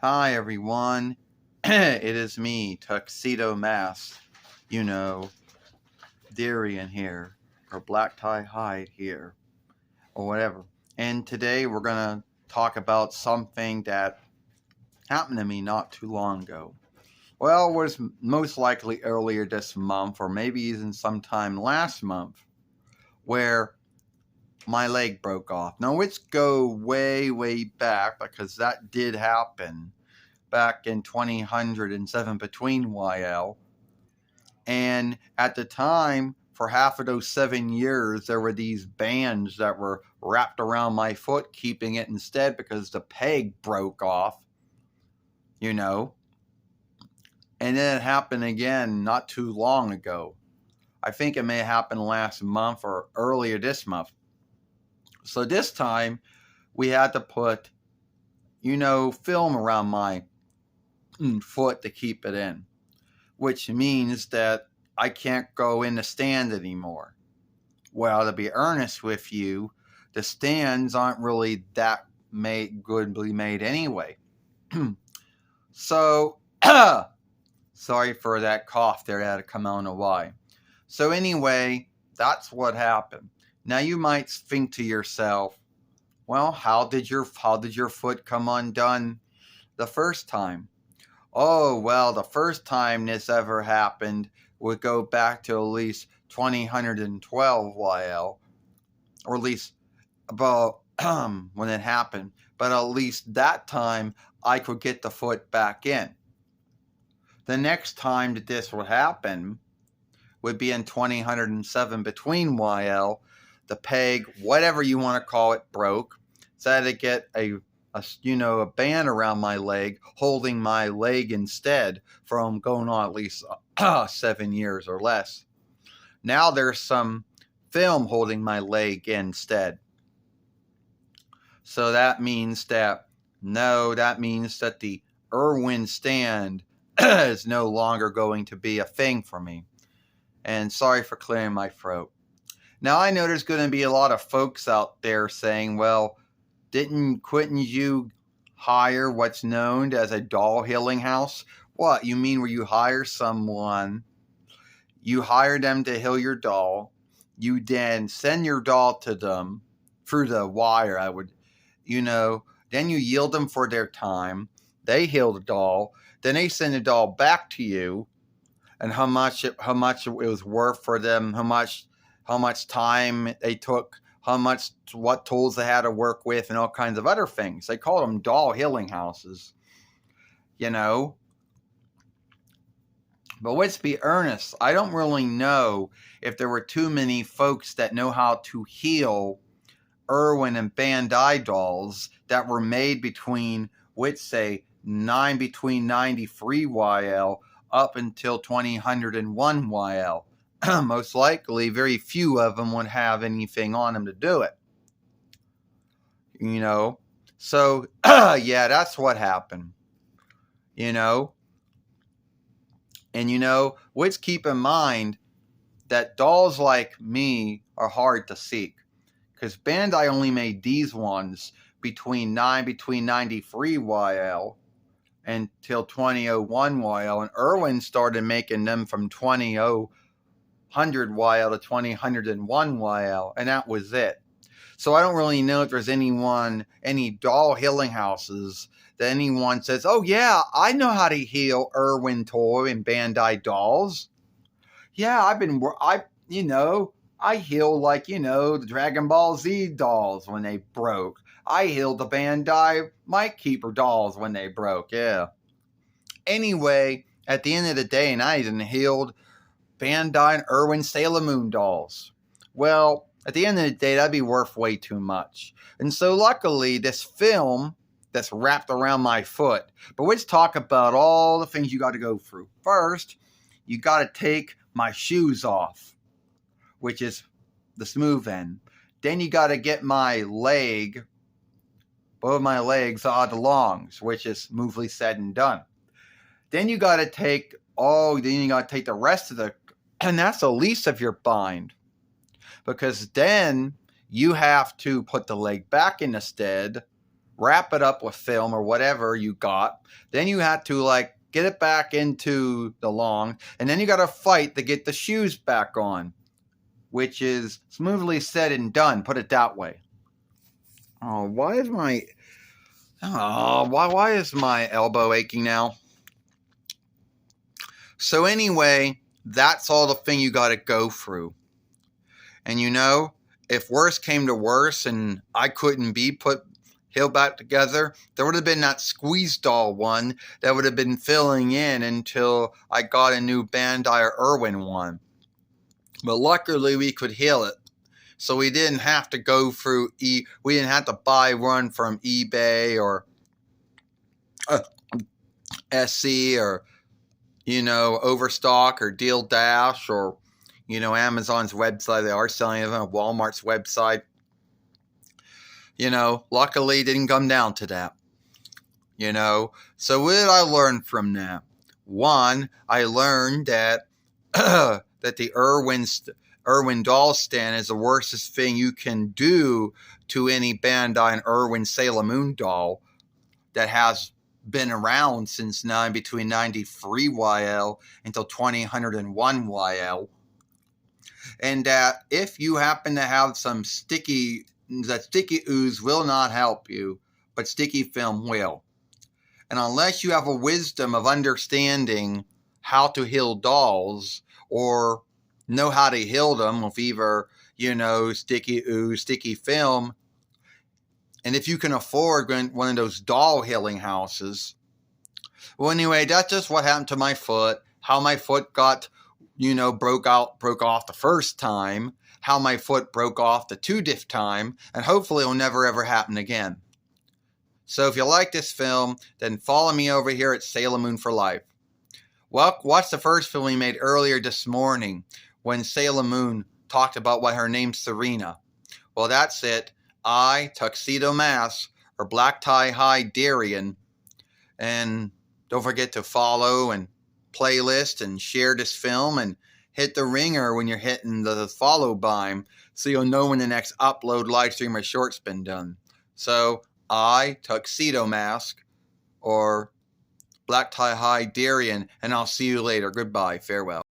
Hi everyone, it is me, Tuxedo Mask, you know, Irwin here, or Black Tie Hide here, or whatever. And today we're gonna talk about something that happened to me not too long ago. Well, it was most likely earlier this month, or maybe even sometime last month, where my leg broke off. Now let's go way back because that did happen back in 2007 between YL. And at the time, for half of those 7 years, there were these bands that were wrapped around my foot, keeping it instead because the peg broke off, you know. And then it happened again not too long ago. I think it may have happened last month or earlier this month. So this time, we had to put, film around my foot to keep it in, which means that I can't go in the stand anymore. Well, to be earnest with you, the stands aren't really that goodly made anyway. So, sorry for that cough there. That had to come out. I don't know why. So anyway, that's what happened. Now you might think to yourself, well, how did your foot come undone the first time? Oh, well, the first time this ever happened would go back to at least 2012 YL, or at least about when it happened. But at least that time I could get the foot back in. The next time that this would happen would be in 2007 between YL. The peg, whatever you want to call it, broke. So I had to get a band around my leg, holding my leg instead from going on at least 7 years or less. Now there's some film holding my leg instead. So that means that the Irwin stand is no longer going to be a thing for me. And sorry for clearing my throat. Now I know there's going to be a lot of folks out there saying, well, couldn't you hire what's known as a doll healing house? What, you mean where you hire someone, you hire them to heal your doll, you then send your doll to them through the wire, then you yield them for their time, they heal the doll, then they send the doll back to you, and how much it was worth for them, how much time they took, what tools they had to work with, and all kinds of other things. They called them doll healing houses, But let's be earnest. I don't really know if there were too many folks that know how to heal Irwin and BANDAI dolls that were made between 93 YL up until 2001 YL. Most likely, very few of them would have anything on them to do it. So yeah, that's what happened. And let's keep in mind that dolls like me are hard to seek, because BANDAI only made these ones between 93 YL until 2001 YL, and Irwin started making them from 2000 YL to 2001 YL, and that was it. So I don't really know if there's any doll healing houses that anyone says, oh yeah, I know how to heal Irwin toy and BANDAI dolls. Yeah, I healed the Dragon Ball Z dolls when they broke. I healed the BANDAI Mic Keeper dolls when they broke, yeah. Anyway, at the end of the day, and I even healed BANDAI and Irwin Sailor Moon dolls. Well, at the end of the day, that'd be worth way too much. And so luckily, this film that's wrapped around my foot. But let's talk about all the things you got to go through. First, you got to take my shoes off, which is the smooth end. Then you got to get both of my legs out of the longs, which is smoothly said and done. Then you got to take the rest of and that's the least of your bind. Because then you have to put the leg back in the stead, wrap it up with film or whatever you got. Then you had to like get it back into the long, and then you got to fight to get the shoes back on, which is smoothly said and done, put it that way. Oh, why is my elbow aching now? So anyway, that's all the thing you got to go through. And you know, if worse came to worse and I couldn't be put healed back together, there would have been that squeeze doll one that would have been filling in until I got a new BANDAI or Irwin one. But luckily we could heal it. So we didn't have to go through we didn't have to buy one from eBay or SC or, you know, Overstock or Deal Dash or, you know, Amazon's website. They are selling them on Walmart's website. You know, luckily it didn't come down to that. You know, so what did I learn from that? One, I learned that that the Irwin doll stand is the worstest thing you can do to any BANDAI and Irwin Sailor Moon doll that has been around since between 93 YL until 2001 YL. And that if you happen to have some sticky ooze will not help you, but sticky film will. And unless you have a wisdom of understanding how to heal dolls or know how to heal them with either, you know, sticky ooze, sticky film, and if you can afford one of those doll healing houses. Well, anyway, that's just what happened to my foot. How my foot got, you know, broke off the first time. How my foot broke off the 2nd time. And hopefully it will never ever happen again. So if you like this film, then follow me over here at Sailor Moon for Life. Well, watch the first film we made earlier this morning when Sailor Moon talked about why her name's Serena. Well, that's it. I, Tuxedo Mask, or Black Tie High Darien. And don't forget to follow and playlist and share this film and hit the ringer when you're hitting the follow button so you'll know when the next upload, live stream, or short's been done. So, I, Tuxedo Mask, or Black Tie High Darien, and I'll see you later. Goodbye. Farewell.